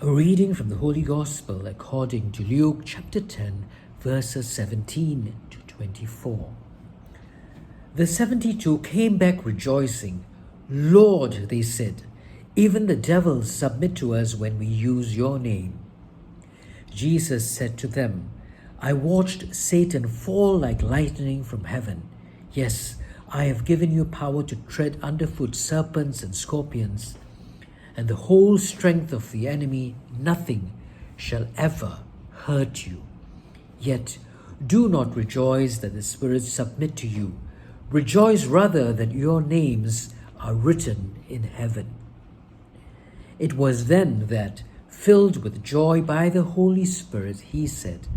A reading from the Holy Gospel according to Luke chapter 10, verses 17 to 24. The 72 came back rejoicing. "Lord," they said, "even the devils submit to us when we use your name." Jesus said to them, "I watched Satan fall like lightning from heaven. Yes, I have given you power to tread underfoot serpents and scorpions, and the whole strength of the enemy. Nothing shall ever hurt you. Yet do not rejoice that the spirits submit to you. Rejoice rather that your names are written in heaven." It was then that, filled with joy by the Holy Spirit, he said,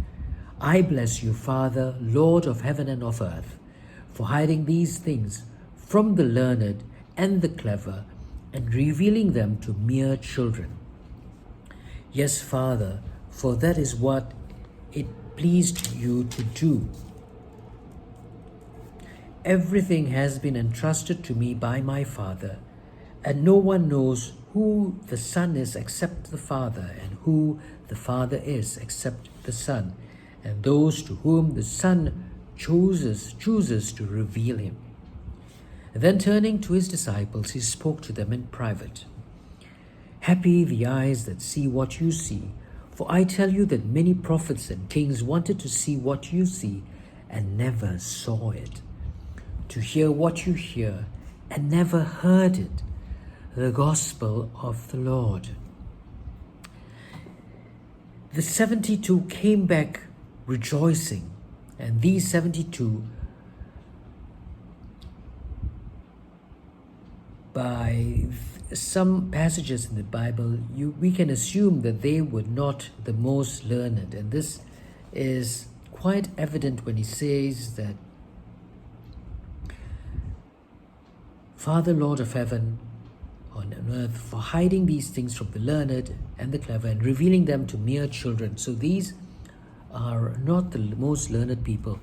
"I bless you, Father, Lord of heaven and of earth, for hiding these things from the learned and the clever and revealing them to mere children. Yes, Father, for that is what it pleased you to do. Everything has been entrusted to me by my Father, and no one knows who the Son is except the Father, and who the Father is except the Son, and those to whom the Son chooses to reveal him." And then turning to his disciples, he spoke to them in private. "Happy the eyes that see what you see, for I tell you that many prophets and kings wanted to see what you see and never saw it, to hear what you hear and never heard it. The Gospel of the Lord." The 72 came back rejoicing, and these 72, by some passages in the Bible, we can assume that they were not the most learned, and this is quite evident when he says that, "Father, Lord of heaven on earth, for hiding these things from the learned and the clever and revealing them to mere children." So these are not the most learned people.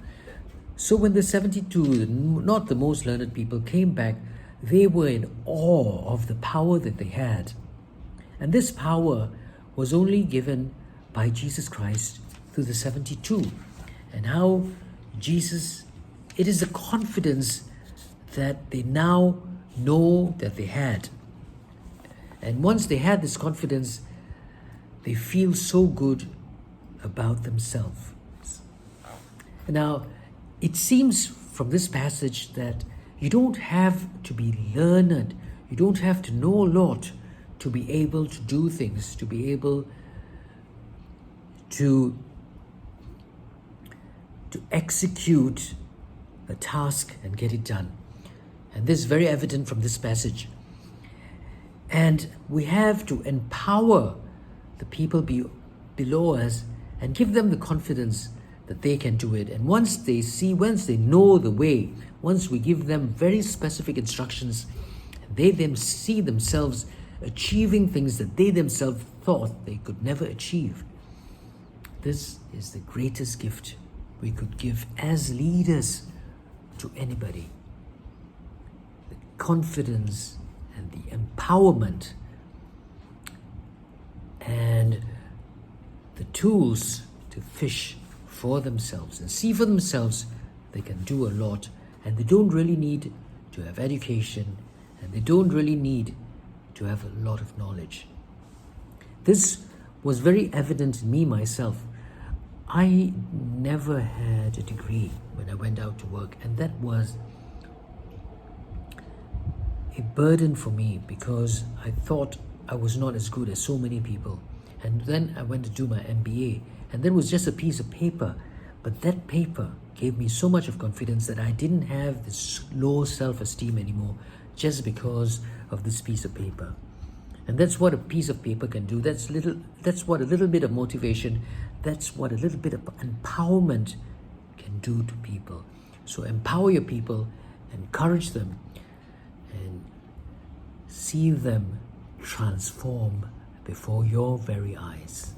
So when the 72, not the most learned people, came back, they were in awe of the power that they had. And this power was only given by Jesus Christ through the 72. And how Jesus, it is the confidence that they now know that they had. And once they had this confidence, they feel so good about themselves. Now, it seems from this passage that you don't have to be learned, you don't have to know a lot to be able to do things, to be able to execute a task and get it done. And this is very evident from this passage. And we have to empower the people below us and give them the confidence that they can do it. And once they know the way, once we give them very specific instructions, they then see themselves achieving things that they themselves thought they could never achieve. This is the greatest gift we could give as leaders to anybody. The confidence and the empowerment and the tools to fish for themselves and see for themselves they can do a lot, and they don't really need to have education, and they don't really need to have a lot of knowledge. This was very evident in me myself. I never had a degree when I went out to work, and that was a burden for me because I thought I was not as good as so many people. And then I went to do my MBA, and that was just a piece of paper. But that paper gave me so much of confidence that I didn't have this low self-esteem anymore just because of this piece of paper. And that's what a piece of paper can do. That's what a little bit of motivation, that's what a little bit of empowerment can do to people. So empower your people, encourage them, and see them transform before your very eyes.